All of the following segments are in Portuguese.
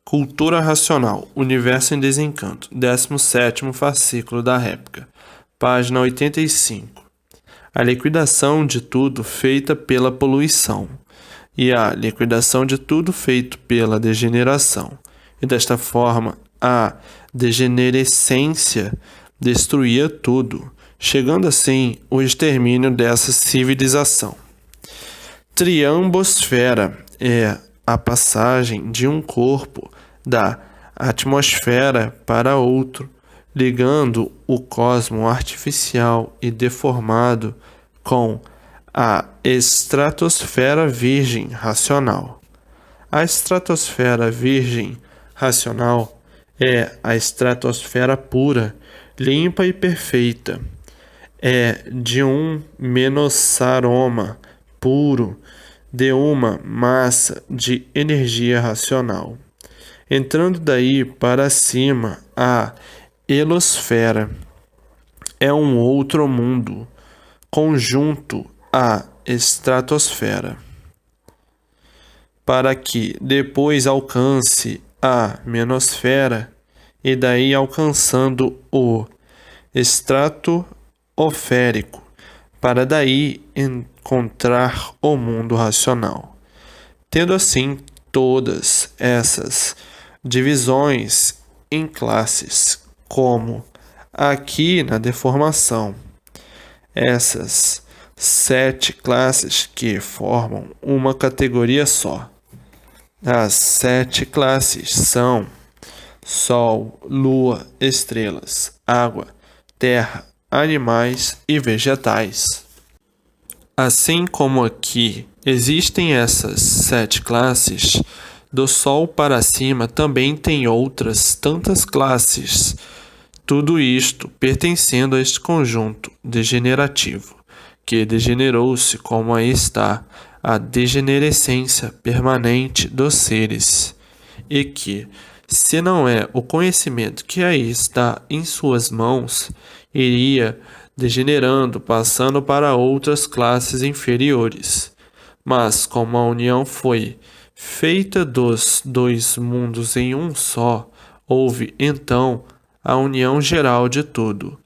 Cultura Racional, Universo em Desencanto, 17º fascículo da réplica, página 85. A liquidação de tudo feita pela poluição e a liquidação de tudo feito pela degeneração. E desta forma, a degenerescência destruía tudo, chegando assim o extermínio dessa civilização. Triambosfera é a passagem de um corpo da atmosfera para outro, ligando o cosmo artificial e deformado com a estratosfera virgem racional. A estratosfera virgem racional é a estratosfera pura, limpa e perfeita. É de um menosaroma puro, de uma massa de energia racional. Entrando daí para cima, a helosfera é um outro mundo, conjunto à estratosfera, para que depois alcance a menosfera e daí alcançando o estratosférico, para daí encontrar o mundo racional. Tendo assim todas essas divisões em classes, como aqui na deformação, essas 7 classes que formam uma categoria só. As 7 classes são Sol, Lua, estrelas, água, terra, animais e vegetais. Assim como aqui existem essas 7 classes, do Sol para cima também tem outras tantas classes, tudo isto pertencendo a este conjunto degenerativo, que degenerou-se como aí está a degenerescência permanente dos seres, e que, se não é o conhecimento que aí está em suas mãos, iria degenerando, passando para outras classes inferiores. Mas como a união foi feita dos 2 mundos em um só, houve então a união geral de tudo,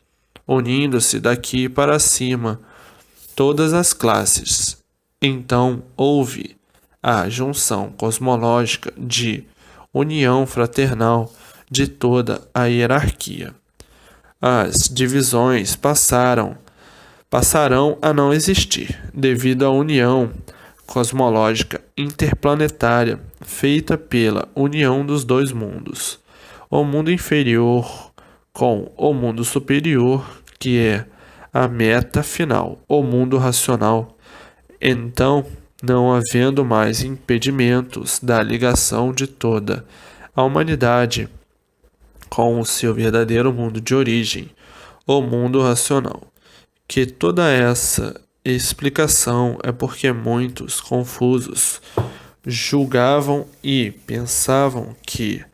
unindo-se daqui para cima todas as classes. Então houve a junção cosmológica de união fraternal de toda a hierarquia. As divisões passarão a não existir, devido à união cosmológica interplanetária feita pela união dos 2 mundos, o mundo inferior com o mundo superior, que é a meta final, o mundo racional. Então, não havendo mais impedimentos da ligação de toda a humanidade com o seu verdadeiro mundo de origem, o mundo racional. Que toda essa explicação é porque muitos confusos julgavam e pensavam que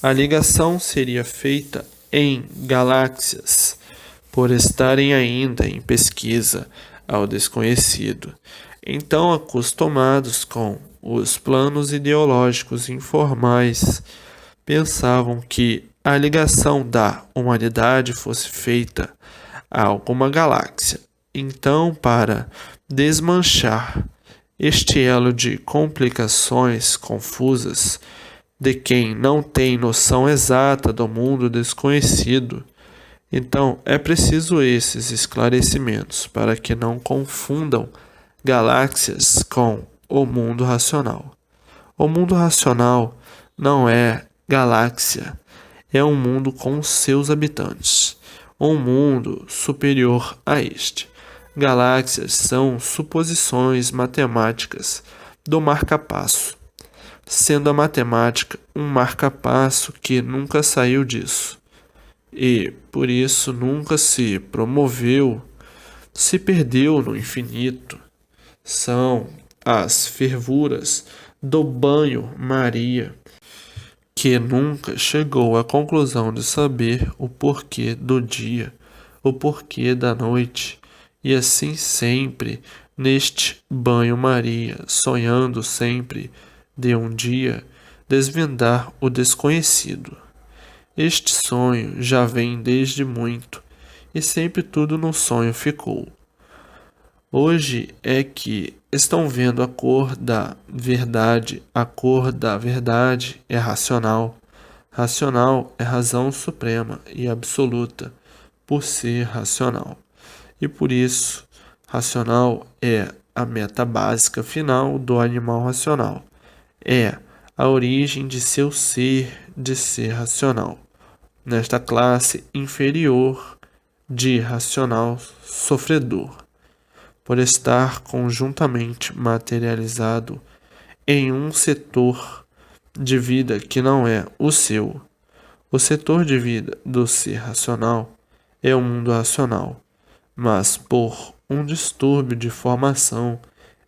a ligação seria feita em galáxias, por estarem ainda em pesquisa ao desconhecido. Então, acostumados com os planos ideológicos informais, pensavam que a ligação da humanidade fosse feita a alguma galáxia. Então, para desmanchar este elo de complicações confusas de quem não tem noção exata do mundo desconhecido, então é preciso esses esclarecimentos para que não confundam galáxias com o mundo racional. O mundo racional não é galáxia, é um mundo com seus habitantes, um mundo superior a este. Galáxias são suposições matemáticas do marca-passo, sendo a matemática um marca-passo que nunca saiu disso, e por isso nunca se promoveu, se perdeu no infinito. São as fervuras do banho-maria, que nunca chegou à conclusão de saber o porquê do dia, o porquê da noite, e assim sempre neste banho-maria, sonhando sempre de um dia, desvendar o desconhecido. Este sonho já vem desde muito, e sempre tudo no sonho ficou. Hoje é que estão vendo a cor da verdade. A cor da verdade é racional. Racional é razão suprema e absoluta, por ser racional. E por isso, racional é a meta básica final do animal racional. É a origem de seu ser, de ser racional. Nesta classe inferior de racional sofredor, por estar conjuntamente materializado em um setor de vida que não é o seu. O setor de vida do ser racional é o mundo racional, mas por um distúrbio de formação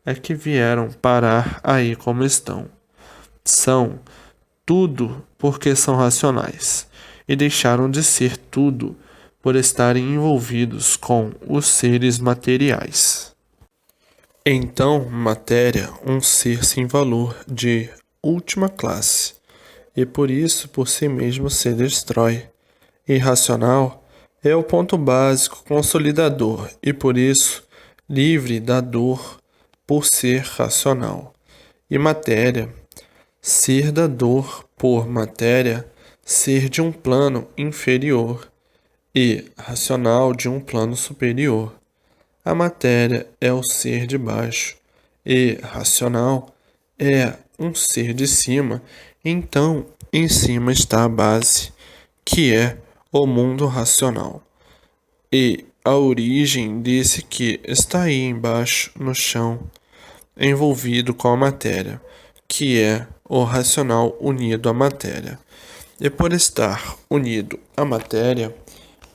é que vieram parar aí como estão. São tudo porque são racionais, e deixaram de ser tudo por estarem envolvidos com os seres materiais. Então, matéria, um ser sem valor de última classe, e por isso por si mesmo se destrói. Irracional é o ponto básico consolidador, e por isso livre da dor por ser racional. E matéria, ser da dor por matéria, ser de um plano inferior, e racional de um plano superior. A matéria é o ser de baixo, e racional é um ser de cima. Então, em cima está a base, que é o mundo racional. E a origem desse que está aí embaixo, no chão, envolvido com a matéria, que é o racional unido à matéria. E por estar unido à matéria,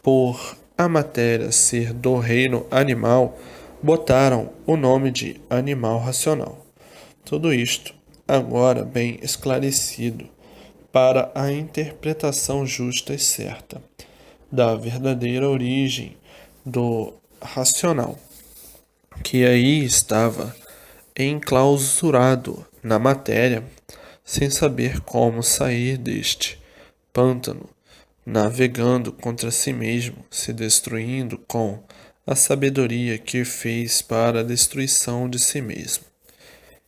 por a matéria ser do reino animal, botaram o nome de animal racional. Tudo isto agora bem esclarecido para a interpretação justa e certa da verdadeira origem do racional, que aí estava enclausurado na matéria, sem saber como sair deste pântano, navegando contra si mesmo, se destruindo com a sabedoria que fez para a destruição de si mesmo,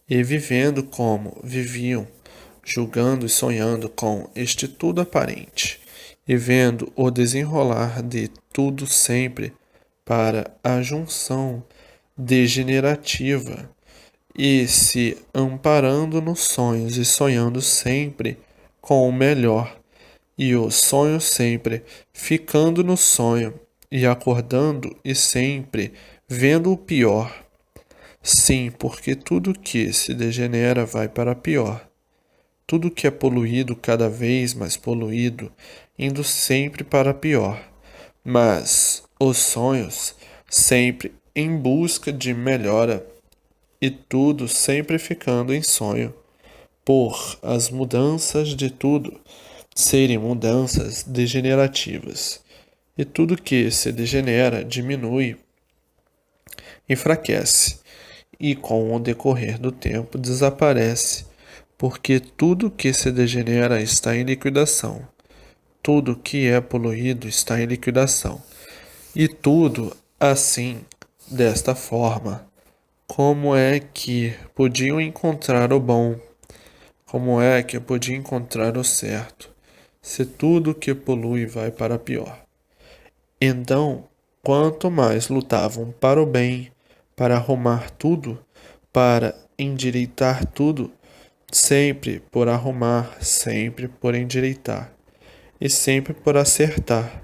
e vivendo como viviam, julgando e sonhando com este tudo aparente, e vendo o desenrolar de tudo sempre para a junção degenerativa, e se amparando nos sonhos e sonhando sempre com o melhor, e o sonho sempre ficando no sonho, e acordando e sempre vendo o pior. Sim, porque tudo que se degenera vai para pior. Tudo que é poluído cada vez mais poluído, indo sempre para pior. Mas os sonhos sempre em busca de melhora, e tudo sempre ficando em sonho, por as mudanças de tudo serem mudanças degenerativas. E tudo que se degenera diminui, enfraquece, e com o decorrer do tempo desaparece, porque tudo que se degenera está em liquidação. Tudo que é poluído está em liquidação. E tudo assim, desta forma. Como é que podiam encontrar o bom? Como é que podiam encontrar o certo, se tudo que polui vai para pior? Então, quanto mais lutavam para o bem, para arrumar tudo, para endireitar tudo, sempre por arrumar, sempre por endireitar, e sempre por acertar,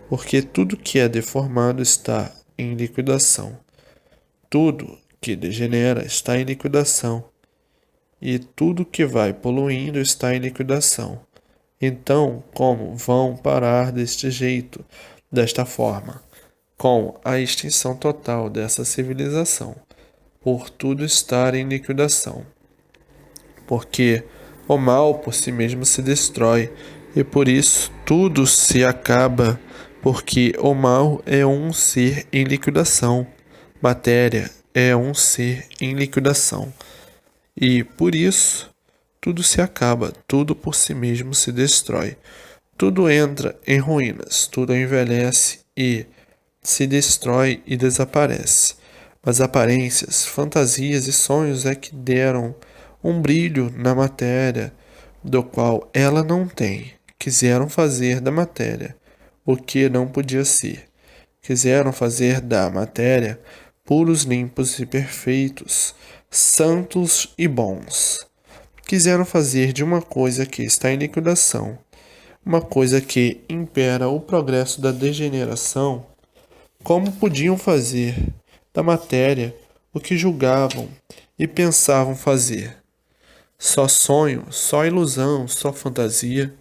porque tudo que é deformado está em liquidação. Tudo que degenera está em liquidação, e tudo que vai poluindo está em liquidação. Então, como vão parar deste jeito, desta forma, com a extinção total dessa civilização, por tudo estar em liquidação? Porque o mal por si mesmo se destrói, e por isso tudo se acaba, porque o mal é um ser em liquidação. Matéria é um ser em liquidação. E por isso tudo se acaba, tudo por si mesmo se destrói. Tudo entra em ruínas, tudo envelhece e se destrói e desaparece. Mas aparências, fantasias e sonhos é que deram um brilho na matéria, do qual ela não tem. Quiseram fazer da matéria o que não podia ser. Quiseram fazer da matéria puros, limpos e perfeitos, santos e bons. Quiseram fazer de uma coisa que está em liquidação, uma coisa que impera o progresso da degeneração, como podiam fazer da matéria o que julgavam e pensavam fazer. Só sonho, só ilusão, só fantasia.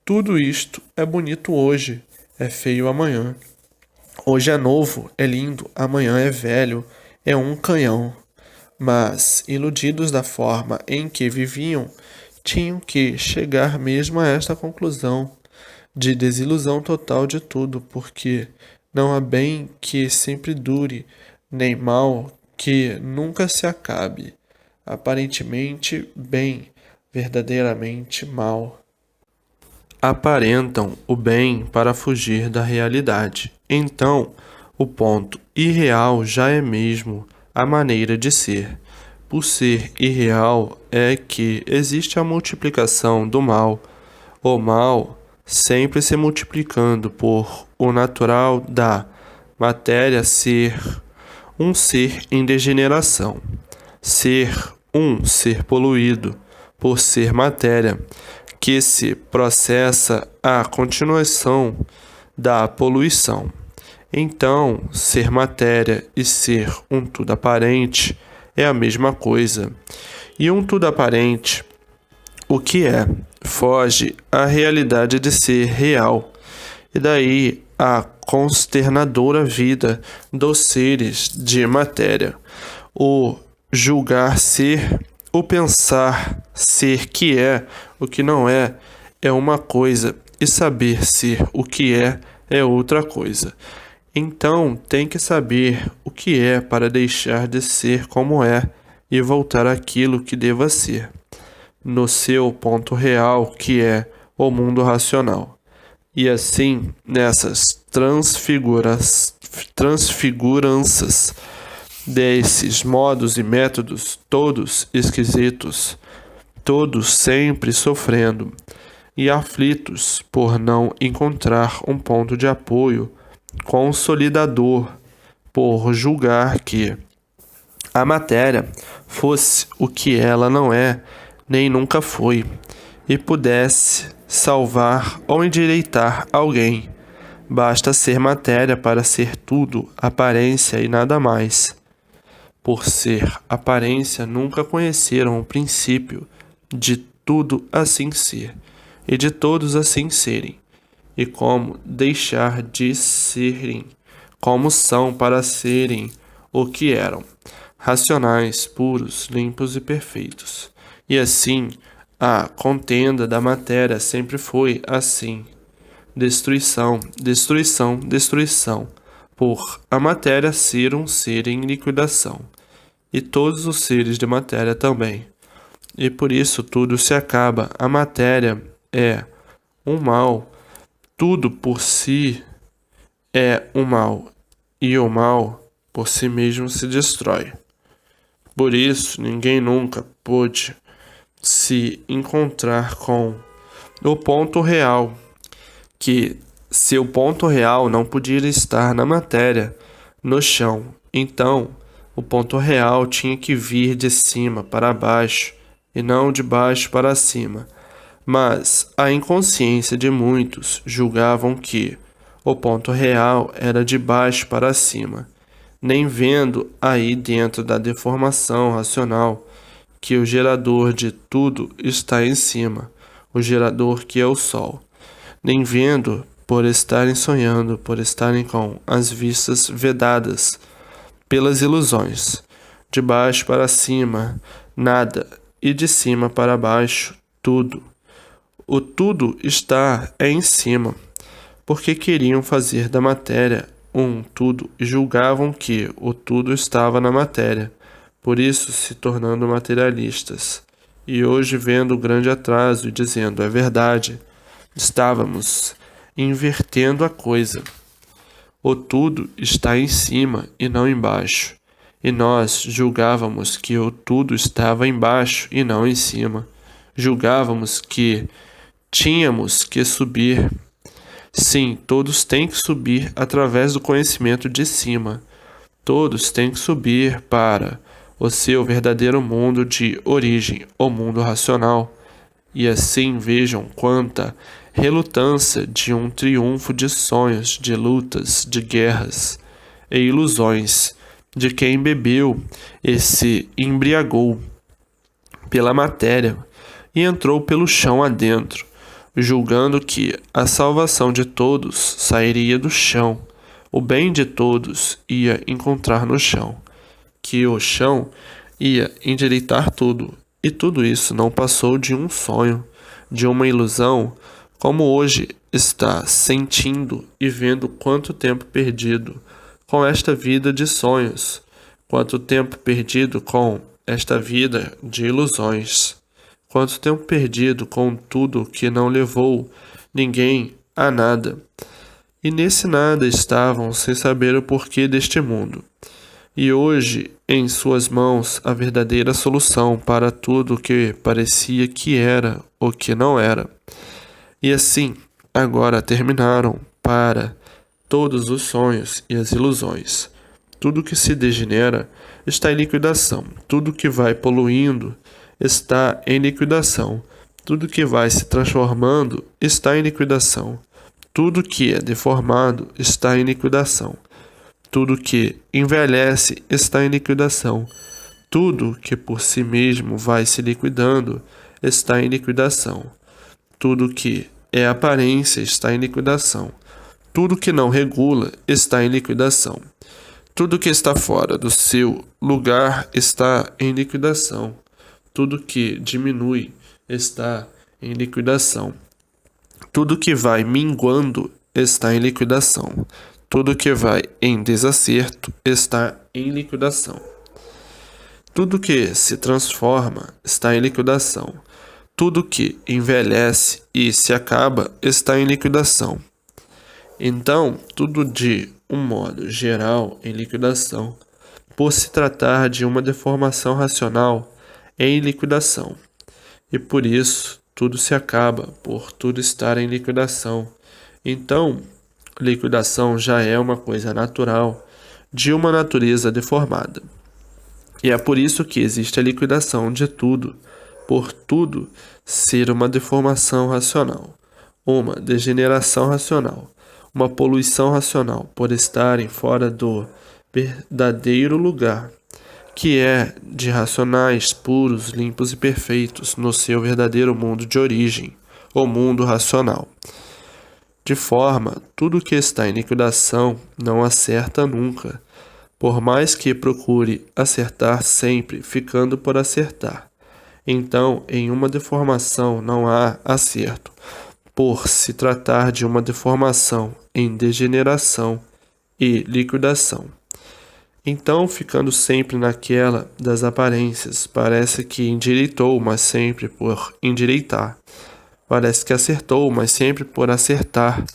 Tudo isto é bonito hoje, é feio amanhã. Hoje é novo, é lindo, amanhã é velho, é um canhão. Mas, iludidos da forma em que viviam, tinham que chegar mesmo a esta conclusão de desilusão total de tudo, porque não há bem que sempre dure, nem mal que nunca se acabe. Aparentemente bem, verdadeiramente mal. Aparentam o bem para fugir da realidade. Então, o ponto irreal já é mesmo a maneira de ser. Por ser irreal é que existe a multiplicação do mal. O mal sempre se multiplicando por o natural da matéria ser um ser em degeneração, ser um ser poluído por ser matéria, que se processa a continuação da poluição. Então, ser matéria e ser um tudo aparente é a mesma coisa. E um tudo aparente, o que é? Foge à realidade de ser real. E daí a consternadora vida dos seres de matéria. O julgar ser, o pensar ser que é o que não é uma coisa, e saber ser o que é outra coisa. Então tem que saber o que é para deixar de ser como é e voltar àquilo que deva ser, no seu ponto real, que é o mundo racional. E assim, nessas transfiguranças desses modos e métodos, todos esquisitos, todos sempre sofrendo e aflitos por não encontrar um ponto de apoio consolidador, por julgar que a matéria fosse o que ela não é, nem nunca foi, e pudesse salvar ou endireitar alguém. Basta ser matéria para ser tudo, aparência e nada mais. Por ser aparência, nunca conheceram o princípio de tudo assim ser, e de todos assim serem, e como deixar de serem como são para serem o que eram, racionais, puros, limpos e perfeitos. E assim, a contenda da matéria sempre foi assim: destruição, destruição, destruição, por a matéria ser um ser em liquidação, e todos os seres de matéria também. E por isso tudo se acaba. A matéria é um mal, tudo por si é um mal, e o mal por si mesmo se destrói. Por isso, ninguém nunca pôde se encontrar com o ponto real, que seu ponto real não podia estar na matéria, no chão. Então, o ponto real tinha que vir de cima para baixo e não de baixo para cima. Mas a inconsciência de muitos julgavam que o ponto real era de baixo para cima, nem vendo aí dentro da deformação racional que o gerador de tudo está em cima, o gerador que é o Sol, nem vendo por estarem sonhando, por estarem com as vistas vedadas pelas ilusões. De baixo para cima, nada, e de cima para baixo, tudo. O tudo está em cima, porque queriam fazer da matéria um tudo e julgavam que o tudo estava na matéria, por isso se tornando materialistas. e hoje vendo o grande atraso e dizendo, é verdade, estávamos invertendo a coisa. O tudo está em cima e não embaixo, e nós julgávamos que o tudo estava embaixo e não em cima. Julgávamos que tínhamos que subir. Sim, todos têm que subir através do conhecimento de cima. Todos têm que subir para o seu verdadeiro mundo de origem, o mundo racional. E assim vejam quanta relutância de um triunfo de sonhos, de lutas, de guerras e ilusões, de quem bebeu e se embriagou pela matéria e entrou pelo chão adentro, julgando que a salvação de todos sairia do chão, o bem de todos ia encontrar no chão, que o chão ia endireitar tudo, e tudo isso não passou de um sonho, de uma ilusão, como hoje está sentindo e vendo quanto tempo perdido com esta vida de sonhos, quanto tempo perdido com esta vida de ilusões, quanto tempo perdido com tudo que não levou ninguém a nada. E nesse nada estavam sem saber o porquê deste mundo. E hoje, em suas mãos, a verdadeira solução para tudo o que parecia que era ou que não era. E assim, agora terminaram para todos os sonhos e as ilusões. Tudo que se degenera está em liquidação. Tudo que vai poluindo está em liquidação. Tudo que vai se transformando está em liquidação. Tudo que é deformado está em liquidação. Tudo que envelhece está em liquidação. Tudo que por si mesmo vai se liquidando está em liquidação. Tudo que é aparência está em liquidação. Tudo que não regula está em liquidação. Tudo que está fora do seu lugar está em liquidação. Tudo que diminui está em liquidação. Tudo que vai minguando está em liquidação. Tudo que vai em desacerto está em liquidação. Tudo que se transforma está em liquidação. Tudo que envelhece e se acaba está em liquidação. Então, tudo de um modo geral em liquidação, por se tratar de uma deformação racional, é em liquidação. E por isso, tudo se acaba, por tudo estar em liquidação. Então, liquidação já é uma coisa natural, de uma natureza deformada. E é por isso que existe a liquidação de tudo, por tudo ser uma deformação racional, uma degeneração racional, uma poluição racional, por estarem fora do verdadeiro lugar, que é de racionais, puros, limpos e perfeitos, no seu verdadeiro mundo de origem, o mundo racional. De forma, tudo que está em liquidação não acerta nunca, por mais que procure acertar sempre, ficando por acertar. Então, em uma deformação não há acerto, por se tratar de uma deformação em degeneração e liquidação. Então, ficando sempre naquela das aparências, parece que endireitou, mas sempre por endireitar. Parece que acertou, mas sempre por acertar.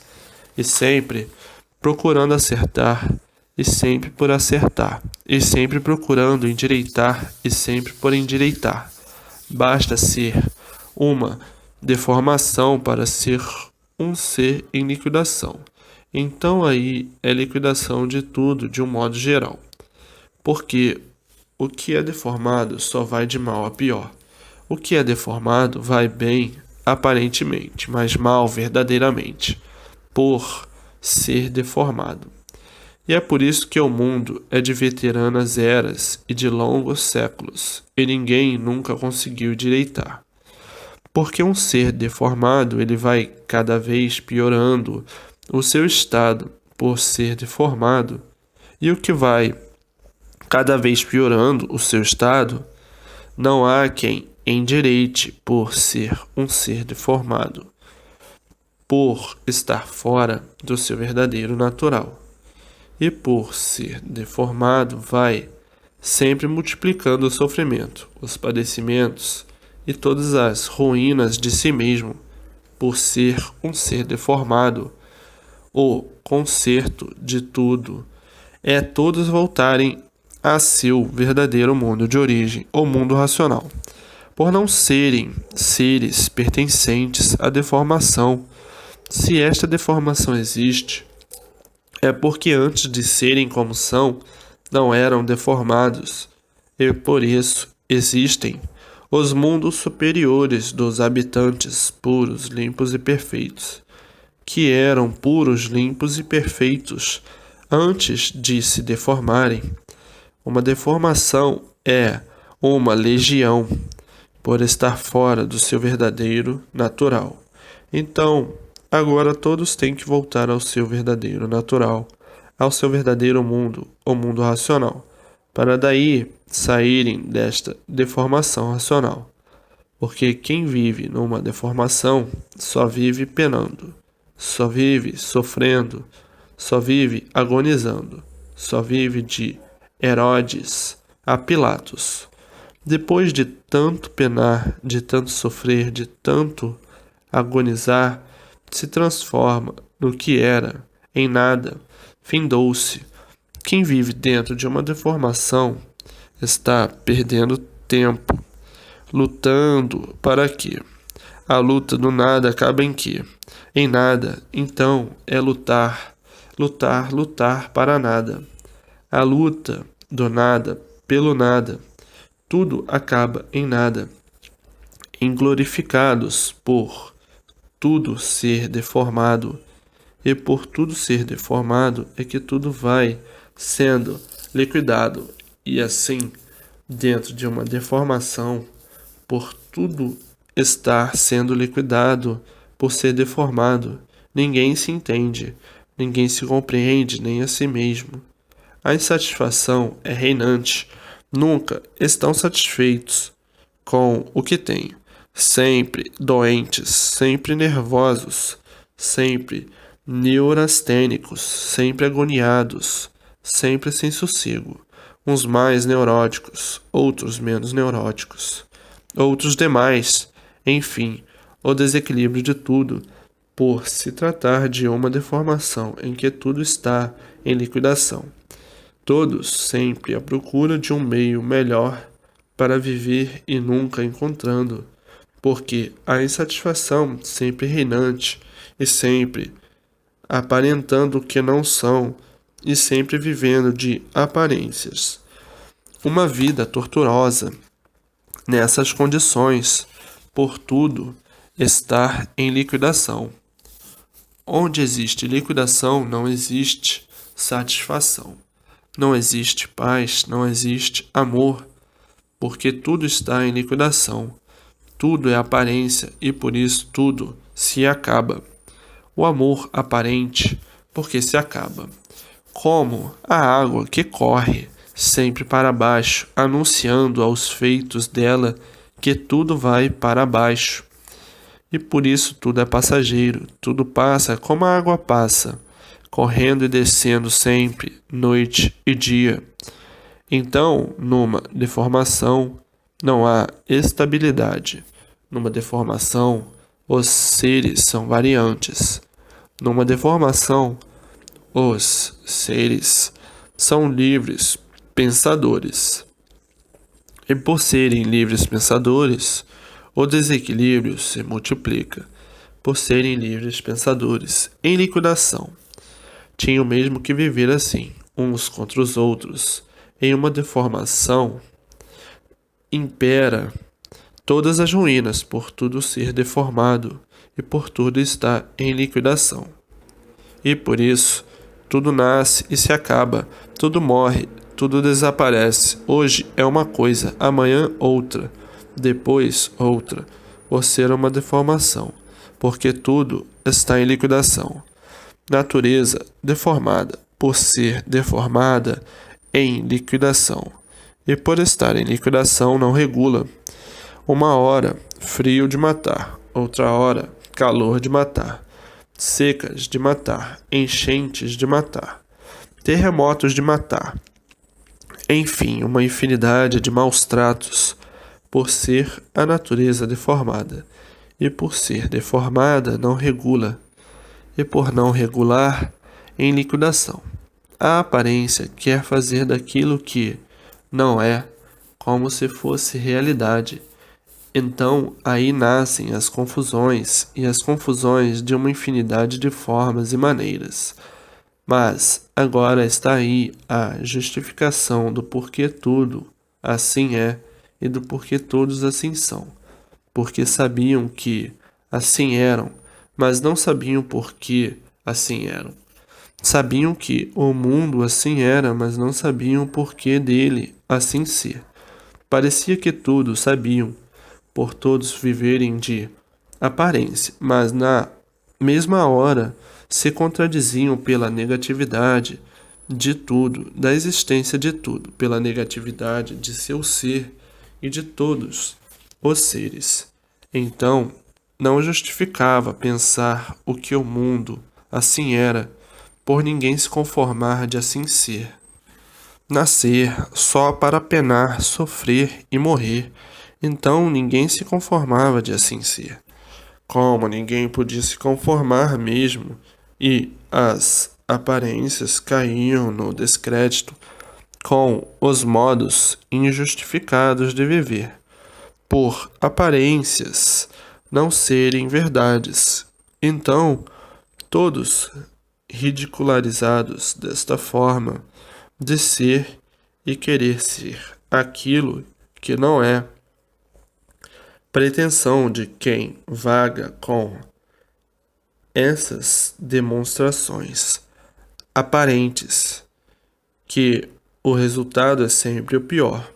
E sempre procurando acertar, e sempre por acertar. E sempre procurando endireitar, e sempre por endireitar. Basta ser uma deformação para ser um ser em liquidação. Então aí é liquidação de tudo de um modo geral. Porque o que é deformado só vai de mal a pior. O que é deformado vai bem aparentemente, mas mal verdadeiramente, por ser deformado. E é por isso que o mundo é de veteranas eras e de longos séculos, e ninguém nunca conseguiu direitar. Porque um ser deformado, ele vai cada vez piorando o seu estado por ser deformado, e o que vai cada vez piorando o seu estado, não há quem endireite por ser um ser deformado, por estar fora do seu verdadeiro natural. E por ser deformado, vai sempre multiplicando o sofrimento, os padecimentos e todas as ruínas de si mesmo, por ser um ser deformado. O conserto de tudo é todos voltarem a seu verdadeiro mundo de origem, o mundo racional, por não serem seres pertencentes à deformação. Se esta deformação existe, é porque antes de serem como são, não eram deformados, e por isso existem os mundos superiores dos habitantes puros, limpos e perfeitos, que eram puros, limpos e perfeitos antes de se deformarem. Uma deformação é uma legião, por estar fora do seu verdadeiro natural. Então, agora todos têm que voltar ao seu verdadeiro natural, ao seu verdadeiro mundo, o mundo racional, para daí saírem desta deformação racional. Porque quem vive numa deformação só vive penando, só vive sofrendo, só vive agonizando, só vive de Herodes a Pilatos. Depois de tanto penar, de tanto sofrer, de tanto agonizar, se transforma no que era, em nada, findou-se. Quem vive dentro de uma deformação está perdendo tempo, lutando para quê? A luta do nada acaba em quê? Em nada. Então é lutar, lutar, lutar para nada. A luta do nada pelo nada. Tudo acaba em nada. Inglorificados por tudo ser deformado. E por tudo ser deformado é que tudo vai sendo liquidado. E assim, dentro de uma deformação, por tudo estar sendo liquidado, por ser deformado, ninguém se entende, ninguém se compreende, nem a si mesmo. A insatisfação é reinante. Nunca estão satisfeitos com o que têm. Sempre doentes, sempre nervosos, sempre neurastênicos, sempre agoniados, sempre sem sossego. Uns mais neuróticos, outros menos neuróticos, outros demais. Enfim, o desequilíbrio de tudo, por se tratar de uma deformação em que tudo está em liquidação. Todos sempre à procura de um meio melhor para viver e nunca encontrando, porque a insatisfação sempre reinante e sempre aparentando o que não são e sempre vivendo de aparências. Uma vida torturosa nessas condições, por tudo estar em liquidação. Onde existe liquidação, não existe satisfação. Não existe paz, não existe amor, porque tudo está em liquidação. Tudo é aparência e por isso tudo se acaba. O amor aparente, porque se acaba. Como a água que corre sempre para baixo, anunciando aos feitos dela que tudo vai para baixo. E por isso tudo é passageiro, tudo passa como a água passa, correndo e descendo sempre, noite e dia. Então, numa deformação, não há estabilidade. Numa deformação, os seres são variantes. Numa deformação, os seres são livres pensadores. E por serem livres pensadores, o desequilíbrio se multiplica. Por serem livres pensadores, em liquidação, tinham mesmo que viver assim, uns contra os outros. Em uma deformação, impera todas as ruínas, por tudo ser deformado e por tudo estar em liquidação. E por isso, tudo nasce e se acaba, tudo morre, tudo desaparece. Hoje é uma coisa, amanhã outra, depois outra, por ser uma deformação, porque tudo está em liquidação. Natureza deformada, por ser deformada, em liquidação. E por estar em liquidação não regula. Uma hora, frio de matar, outra hora, calor de matar, secas de matar, enchentes de matar, terremotos de matar. Enfim, uma infinidade de maus tratos por ser a natureza deformada, e por ser deformada não regula, e por não regular, em liquidação. A aparência quer fazer daquilo que não é, como se fosse realidade. Então aí nascem as confusões, e as confusões de uma infinidade de formas e maneiras. Mas agora está aí a justificação do porquê tudo assim é e do porquê todos assim são. Porque sabiam que assim eram, mas não sabiam por que assim eram. Sabiam que o mundo assim era, mas não sabiam o porquê dele assim ser. Parecia que tudo sabiam, por todos viverem de aparência, mas na mesma hora se contradiziam pela negatividade de tudo, da existência de tudo, pela negatividade de seu ser e de todos os seres. Então, não justificava pensar o que o mundo assim era, por ninguém se conformar de assim ser. Nascer só para penar, sofrer e morrer. Então ninguém se conformava de assim ser. Como ninguém podia se conformar mesmo, e as aparências caíam no descrédito com os modos injustificados de viver, por aparências não serem verdades. Então, todos ridicularizados desta forma de ser e querer ser aquilo que não é, pretensão de quem vaga com essas demonstrações aparentes, que o resultado é sempre o pior.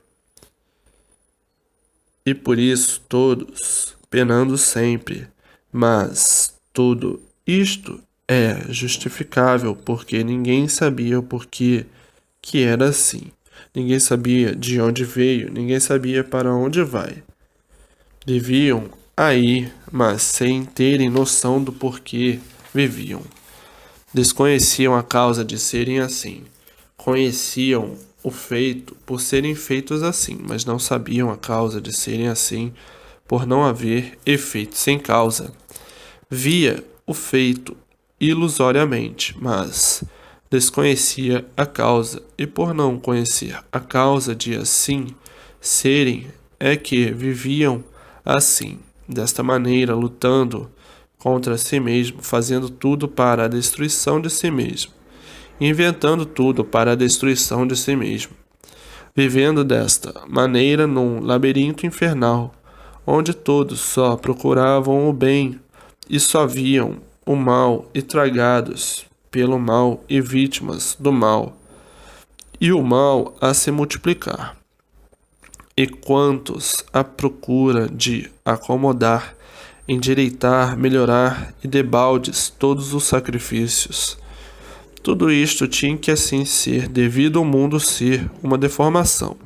E por isso todos penando sempre, mas tudo isto é justificável porque ninguém sabia o porquê que era assim. Ninguém sabia de onde veio, ninguém sabia para onde vai. Viviam aí, mas sem terem noção do porquê viviam. Desconheciam a causa de serem assim. Conheciam o feito por serem feitos assim, mas não sabiam a causa de serem assim, por não haver efeito sem causa. Via o feito ilusoriamente, mas desconhecia a causa, e por não conhecer a causa de assim serem, é que viviam assim, desta maneira, lutando contra si mesmo, fazendo tudo para a destruição de si mesmo, inventando tudo para a destruição de si mesmo, vivendo desta maneira num labirinto infernal, onde todos só procuravam o bem e só viam o mal e tragados pelo mal e vítimas do mal, e o mal a se multiplicar. E quantos à procura de acomodar, endireitar, melhorar e debaldes todos os sacrifícios. Tudo isto tinha que assim ser, devido ao mundo ser uma deformação.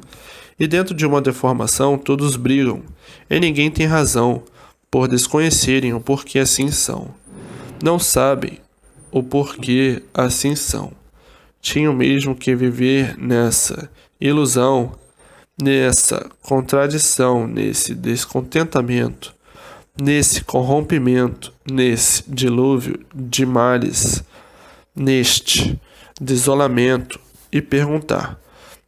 E dentro de uma deformação todos brigam, e ninguém tem razão, por desconhecerem o porquê assim são. Não sabem o porquê assim são. Tinham mesmo que viver nessa ilusão, nessa contradição, nesse descontentamento, nesse corrompimento, nesse dilúvio de males, neste desolamento, e perguntar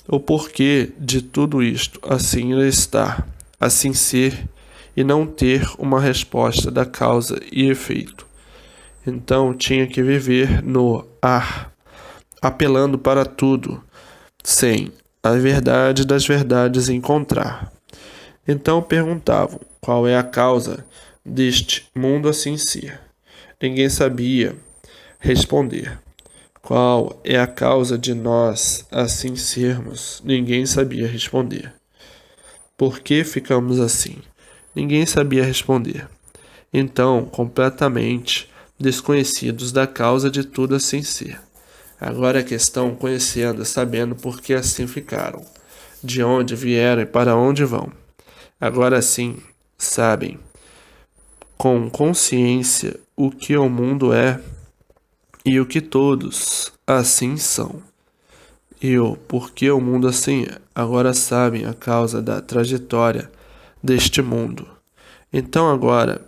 o porquê de tudo isto assim estar, assim ser, e não ter uma resposta da causa e efeito. Então tinha que viver no ar, apelando para tudo, sem a verdade das verdades encontrar. Então perguntavam qual é a causa deste mundo assim ser. Ninguém sabia responder. Qual é a causa de nós assim sermos? Ninguém sabia responder. Por que ficamos assim? Ninguém sabia responder. Então, completamente desconhecidos da causa de tudo assim ser. Agora a questão conhecendo, sabendo por que assim ficaram, de onde vieram e para onde vão. Agora sim, sabem, com consciência, o que o mundo é e o que todos assim são. E o porquê o mundo assim é. Agora sabem a causa da trajetória deste mundo. Então agora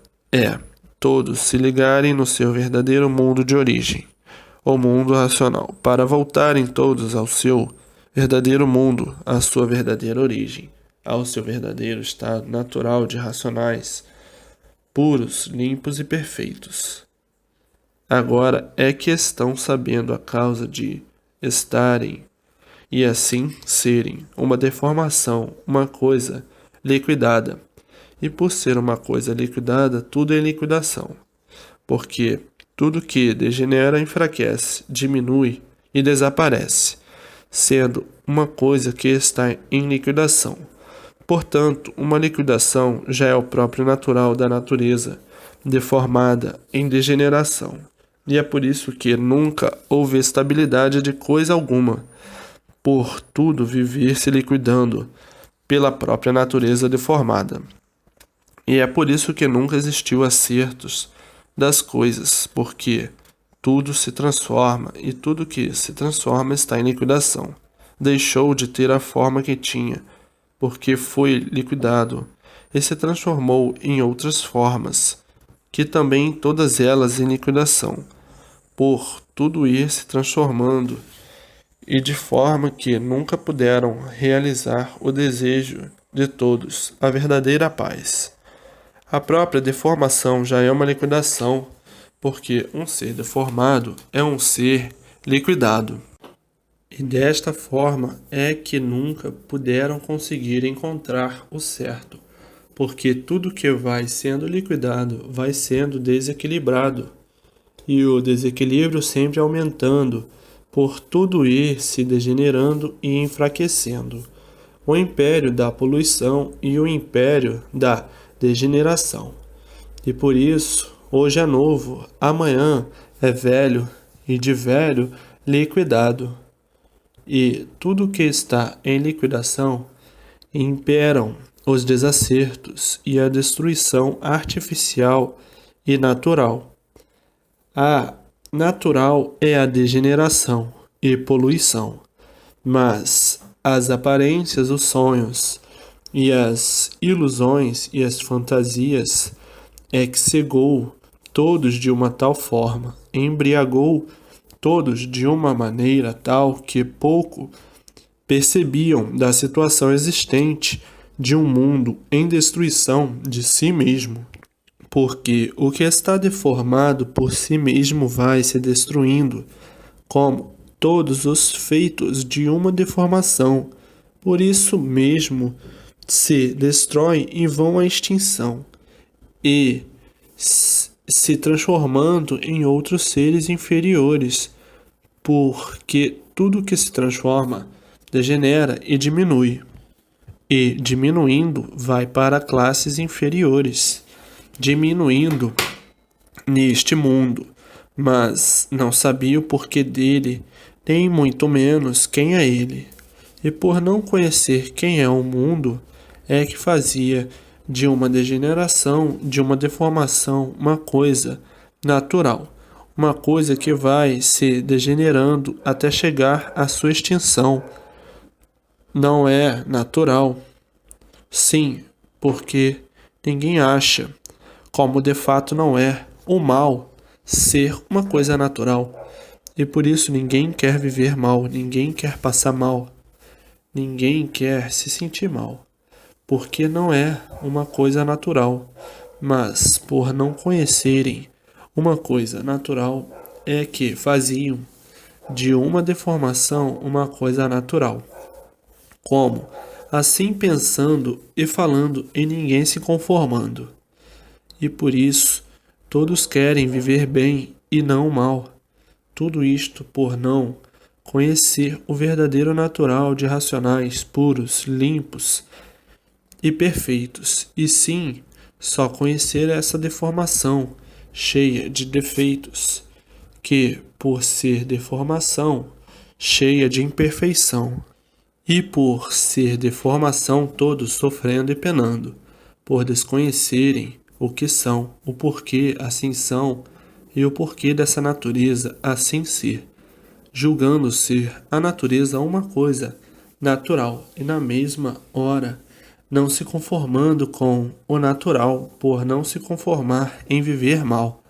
todos se ligarem no seu verdadeiro mundo de origem, o mundo racional, para voltarem todos ao seu verdadeiro mundo, à sua verdadeira origem, ao seu verdadeiro estado natural de racionais, puros, limpos e perfeitos. Agora é que estão sabendo a causa de estarem e assim serem uma deformação, uma coisa liquidada. E por ser uma coisa liquidada, tudo é liquidação. Porque tudo que degenera enfraquece, diminui e desaparece, sendo uma coisa que está em liquidação. Portanto, uma liquidação já é o próprio natural da natureza, deformada em degeneração. E é por isso que nunca houve estabilidade de coisa alguma, por tudo viver se liquidando pela própria natureza deformada. E é por isso que nunca existiu acertos das coisas, porque tudo se transforma e tudo que se transforma está em liquidação. Deixou de ter a forma que tinha, porque foi liquidado e se transformou em outras formas, que também todas elas em liquidação, por tudo ir se transformando e de forma que nunca puderam realizar o desejo de todos, a verdadeira paz. A própria deformação já é uma liquidação, porque um ser deformado é um ser liquidado. E desta forma é que nunca puderam conseguir encontrar o certo, porque tudo que vai sendo liquidado vai sendo desequilibrado, e o desequilíbrio sempre aumentando, por tudo ir se degenerando e enfraquecendo. O império da poluição e o império da degeneração. E por isso, hoje é novo, amanhã é velho, e de velho liquidado. E tudo que está em liquidação imperam os desacertos e a destruição artificial e natural. A natural é a degeneração e poluição, mas as aparências, os sonhos e as ilusões e as fantasias é que cegou todos de uma tal forma, embriagou todos de uma maneira tal que pouco percebiam da situação existente de um mundo em destruição de si mesmo. Porque o que está deformado por si mesmo vai se destruindo, como todos os feitos de uma deformação. Por isso mesmo se destroem e vão à extinção, e se transformando em outros seres inferiores, porque tudo que se transforma degenera e diminui, e diminuindo vai para classes inferiores, diminuindo neste mundo, mas não sabia o porquê dele, nem muito menos quem é ele. E por não conhecer quem é o mundo, é que fazia de uma degeneração, de uma deformação, uma coisa natural, uma coisa que vai se degenerando até chegar à sua extinção. Não é natural. Sim, porque ninguém acha, como de fato não é, o mal ser uma coisa natural. E por isso ninguém quer viver mal, ninguém quer passar mal, ninguém quer se sentir mal, porque não é uma coisa natural. Mas por não conhecerem uma coisa natural, é que faziam de uma deformação uma coisa natural. Como? Assim pensando e falando e ninguém se conformando. E por isso todos querem viver bem e não mal. Tudo isto por não conhecer o verdadeiro natural de racionais puros, limpos e perfeitos, e sim só conhecer essa deformação cheia de defeitos, que, por ser deformação, cheia de imperfeição, e por ser deformação todos sofrendo e penando, por desconhecerem o que são, o porquê assim são e o porquê dessa natureza assim ser, julgando ser a natureza uma coisa natural e na mesma hora não se conformando com o natural, por não se conformar em viver mal,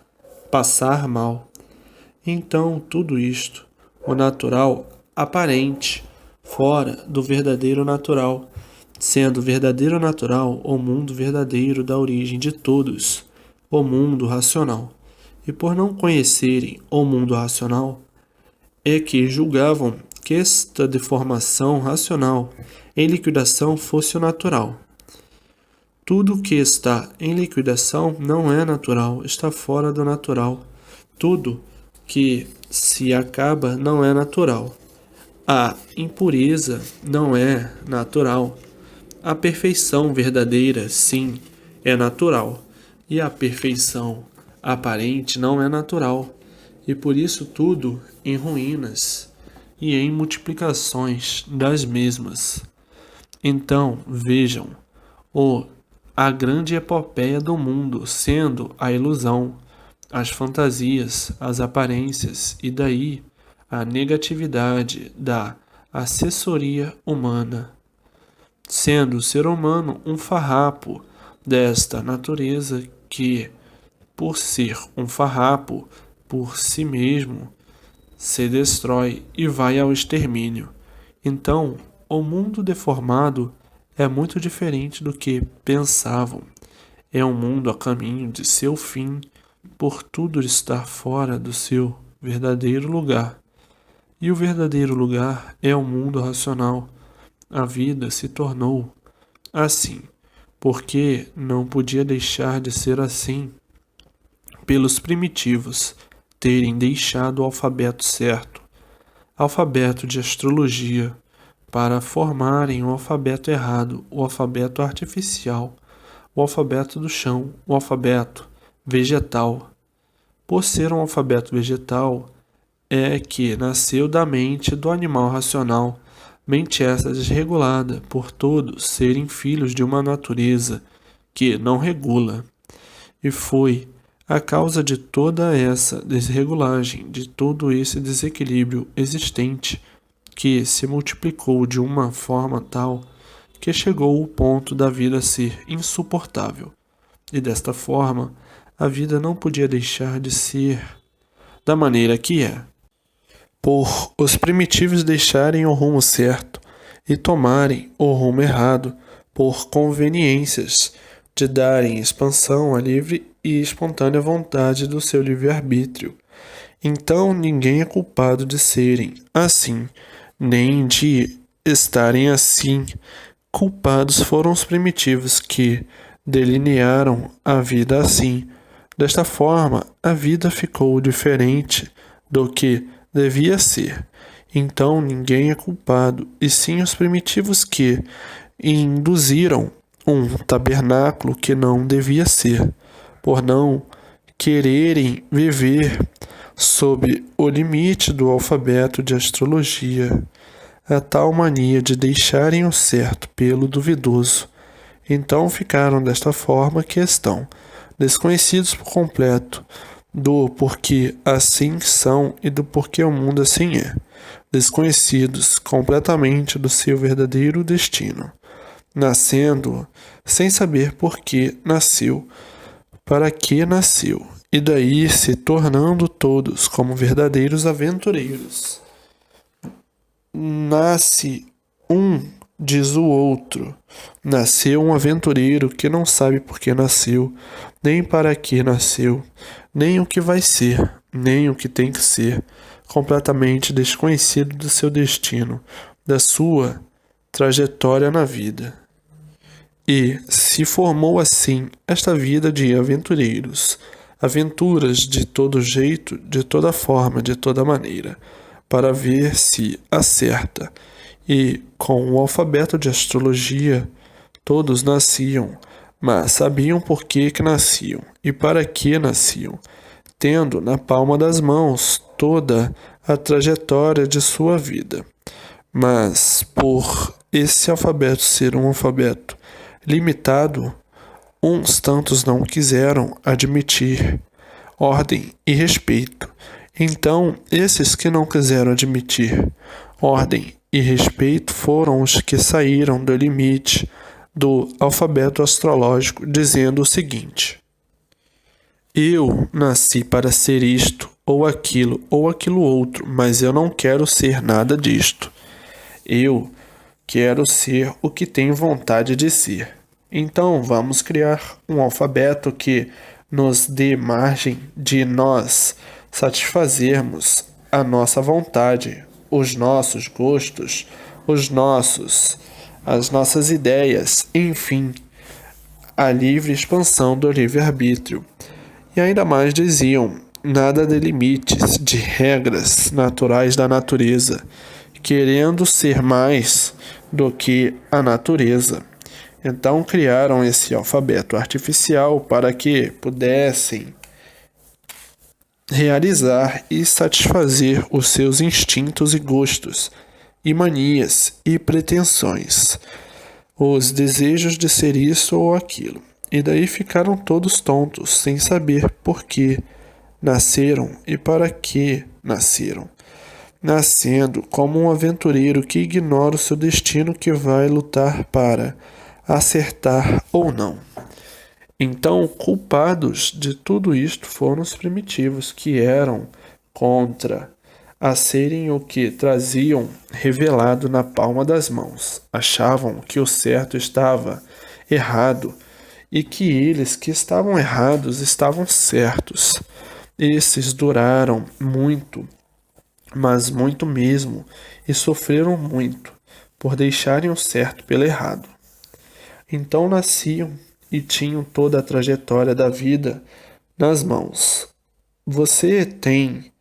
passar mal. Então, tudo isto, o natural aparente, fora do verdadeiro natural, sendo o verdadeiro natural o mundo verdadeiro da origem de todos, o mundo racional. E por não conhecerem o mundo racional, é que julgavam que esta deformação racional em liquidação fosse o natural. Tudo que está em liquidação não é natural, está fora do natural. Tudo que se acaba não é natural. A impureza não é natural. A perfeição verdadeira, sim, é natural. E a perfeição aparente não é natural. E por isso tudo em ruínas e em multiplicações das mesmas. Então, vejam, a grande epopeia do mundo sendo a ilusão, as fantasias, as aparências e daí a negatividade da assessoria humana, sendo o ser humano um farrapo desta natureza que, por ser um farrapo por si mesmo, se destrói e vai ao extermínio. Então, o mundo deformado é muito diferente do que pensavam. É um mundo a caminho de seu fim, por tudo estar fora do seu verdadeiro lugar. E o verdadeiro lugar é o mundo racional. A vida se tornou assim, porque não podia deixar de ser assim pelos primitivos terem deixado o alfabeto certo, alfabeto de astrologia, para formarem o alfabeto errado, o alfabeto artificial, o alfabeto do chão, o alfabeto vegetal. Por ser um alfabeto vegetal, é que nasceu da mente do animal racional, mente essa desregulada por todos serem filhos de uma natureza que não regula. E foi a causa de toda essa desregulagem, de todo esse desequilíbrio existente, que se multiplicou de uma forma tal que chegou ao ponto da vida ser insuportável. E desta forma, a vida não podia deixar de ser da maneira que é. Por os primitivos deixarem o rumo certo e tomarem o rumo errado, por conveniências de darem expansão à livre e espontânea vontade do seu livre-arbítrio. Então ninguém é culpado de serem assim, nem de estarem assim. Culpados foram os primitivos que delinearam a vida assim. Desta forma, a vida ficou diferente do que devia ser. Então ninguém é culpado, e sim os primitivos que induziram um tabernáculo que não devia ser, por não quererem viver sob o limite do alfabeto de astrologia, a tal mania de deixarem o certo pelo duvidoso. Então ficaram desta forma que estão, desconhecidos por completo do porquê assim são e do porquê o mundo assim é, desconhecidos completamente do seu verdadeiro destino, nascendo sem saber por que nasceu, para que nasceu, e daí se tornando todos como verdadeiros aventureiros. Nasce um, diz o outro. Nasceu um aventureiro que não sabe por que nasceu, nem para que nasceu, nem o que vai ser, nem o que tem que ser, completamente desconhecido do seu destino, da sua trajetória na vida. E se formou assim esta vida de aventureiros, aventuras de todo jeito, de toda forma, de toda maneira, para ver se acerta. E com o alfabeto de astrologia, todos nasciam, mas sabiam por que nasciam e para que nasciam, tendo na palma das mãos toda a trajetória de sua vida. Mas por esse alfabeto ser um alfabeto limitado, uns tantos não quiseram admitir ordem e respeito. Então, esses que não quiseram admitir ordem e respeito foram os que saíram do limite do alfabeto astrológico, dizendo o seguinte: eu nasci para ser isto, ou aquilo outro, mas eu não quero ser nada disto. Eu quero ser o que tenho vontade de ser. Então, vamos criar um alfabeto que nos dê margem de nós satisfazermos a nossa vontade, os nossos gostos, as nossas ideias, enfim, a livre expansão do livre-arbítrio. E ainda mais diziam: nada de limites, de regras naturais da natureza, querendo ser mais do que a natureza. Então criaram esse alfabeto artificial para que pudessem realizar e satisfazer os seus instintos e gostos, e manias e pretensões, os desejos de ser isso ou aquilo. E daí ficaram todos tontos, sem saber por que nasceram e para que nasceram. Nascendo como um aventureiro que ignora o seu destino, que vai lutar para acertar ou não. Então, culpados de tudo isto foram os primitivos, que eram contra a serem o que traziam revelado na palma das mãos. Achavam que o certo estava errado e que eles que estavam errados estavam certos. Esses duraram muito, mas muito mesmo, e sofreram muito por deixarem o certo pelo errado. Então nasciam e tinham toda a trajetória da vida nas mãos. Você tem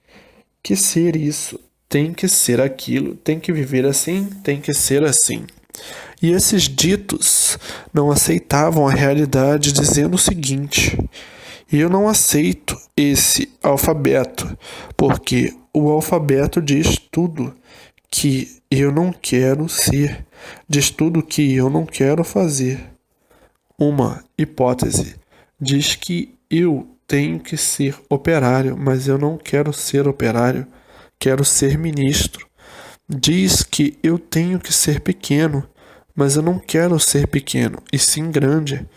que ser isso, tem que ser aquilo, tem que viver assim, tem que ser assim. E esses ditos não aceitavam a realidade, dizendo o seguinte: eu não aceito esse alfabeto, porque o alfabeto diz tudo que eu não quero ser, diz tudo que eu não quero fazer. Uma hipótese diz que eu tenho que ser operário, mas eu não quero ser operário, quero ser ministro. Diz que eu tenho que ser pequeno, mas eu não quero ser pequeno, e sim grande.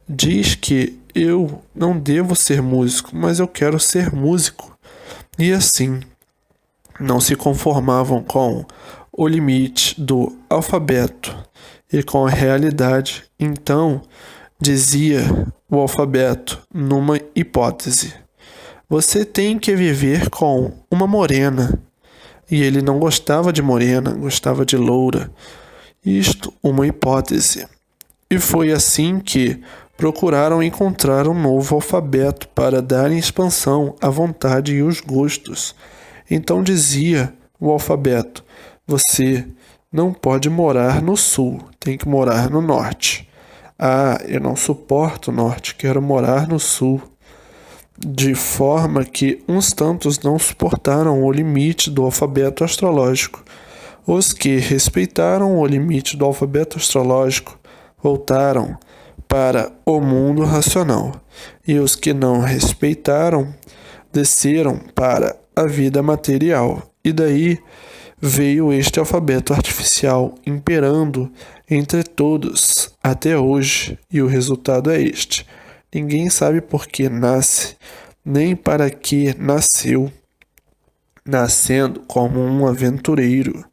Diz que eu não devo ser músico, mas eu quero ser músico. E assim, não se conformavam com o limite do alfabeto e com a realidade. Então, dizia o alfabeto numa hipótese: você tem que viver com uma morena. E ele não gostava de morena, gostava de loura. Isto, uma hipótese. E foi assim que procuraram encontrar um novo alfabeto para darem expansão à vontade e os gostos. Então dizia o alfabeto: você não pode morar no sul, tem que morar no norte. Ah, eu não suporto o norte, quero morar no sul. De forma que uns tantos não suportaram o limite do alfabeto astrológico. Os que respeitaram o limite do alfabeto astrológico voltaram para o mundo racional, e os que não respeitaram desceram para a vida material. E daí veio este alfabeto artificial imperando entre todos até hoje, e o resultado é este: ninguém sabe por que nasce, nem para que nasceu, nascendo como um aventureiro,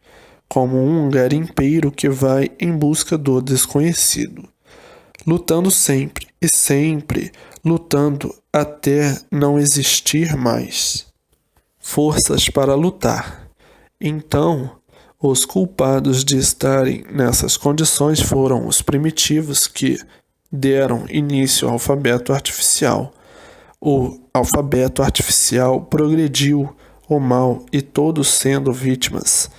como um garimpeiro que vai em busca do desconhecido, lutando sempre e sempre, lutando até não existir mais forças para lutar. Então, os culpados de estarem nessas condições foram os primitivos, que deram início ao alfabeto artificial. O alfabeto artificial progrediu o mal, e todos sendo vítimas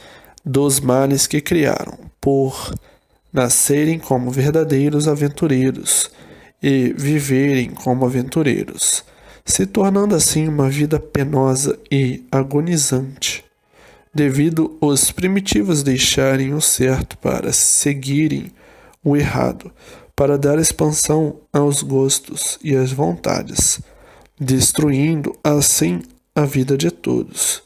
dos males que criaram, por nascerem como verdadeiros aventureiros e viverem como aventureiros, se tornando assim uma vida penosa e agonizante, devido os primitivos deixarem o certo para seguirem o errado, para dar expansão aos gostos e às vontades, destruindo assim a vida de todos.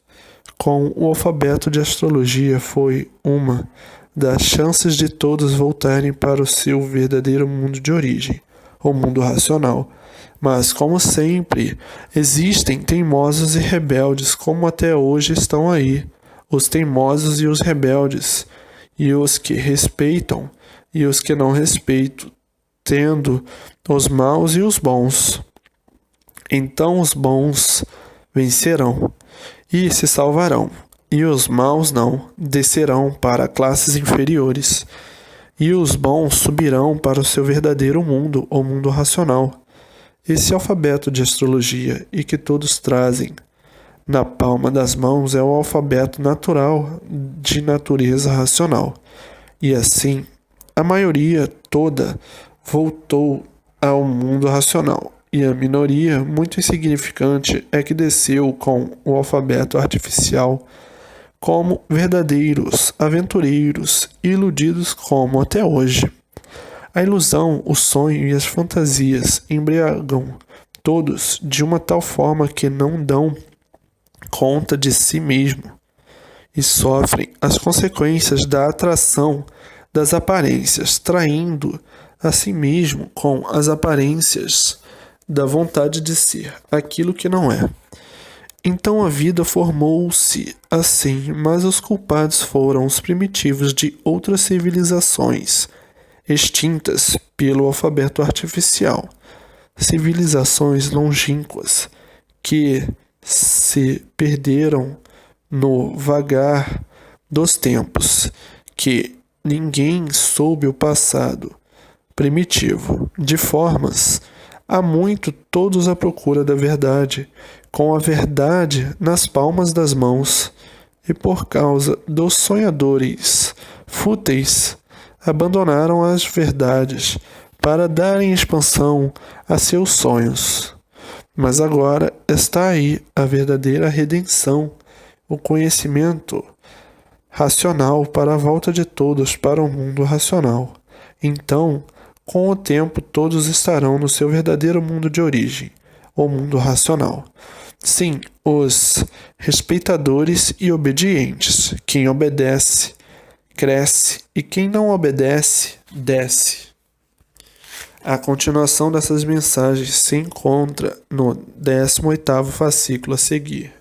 Com o alfabeto de astrologia foi uma das chances de todos voltarem para o seu verdadeiro mundo de origem, o mundo racional. Mas, como sempre, existem teimosos e rebeldes, como até hoje estão aí, os teimosos e os rebeldes, e os que respeitam e os que não respeitam, tendo os maus e os bons. Então os bons vencerão e se salvarão, e os maus não, descerão para classes inferiores, e os bons subirão para o seu verdadeiro mundo, o mundo racional. Esse alfabeto de astrologia e que todos trazem na palma das mãos é o alfabeto natural de natureza racional. E assim, a maioria toda voltou ao mundo racional, e a minoria, muito insignificante, é que desceu com o alfabeto artificial como verdadeiros aventureiros, iludidos como até hoje. A ilusão, o sonho e as fantasias embriagam todos de uma tal forma que não dão conta de si mesmo e sofrem as consequências da atração das aparências, traindo a si mesmo com as aparências da vontade de ser aquilo que não é. Então a vida formou-se assim, mas os culpados foram os primitivos de outras civilizações, extintas pelo alfabeto artificial, civilizações longínquas que se perderam no vagar dos tempos, que ninguém soube o passado primitivo, de formas há muito todos à procura da verdade, com a verdade nas palmas das mãos, e por causa dos sonhadores fúteis, abandonaram as verdades para darem expansão a seus sonhos. Mas agora está aí a verdadeira redenção, o conhecimento racional para a volta de todos para o mundo racional. Então, com o tempo, todos estarão no seu verdadeiro mundo de origem, o mundo racional. Sim, os respeitadores e obedientes. Quem obedece, cresce, e quem não obedece, desce. A continuação dessas mensagens se encontra no 18º fascículo a seguir.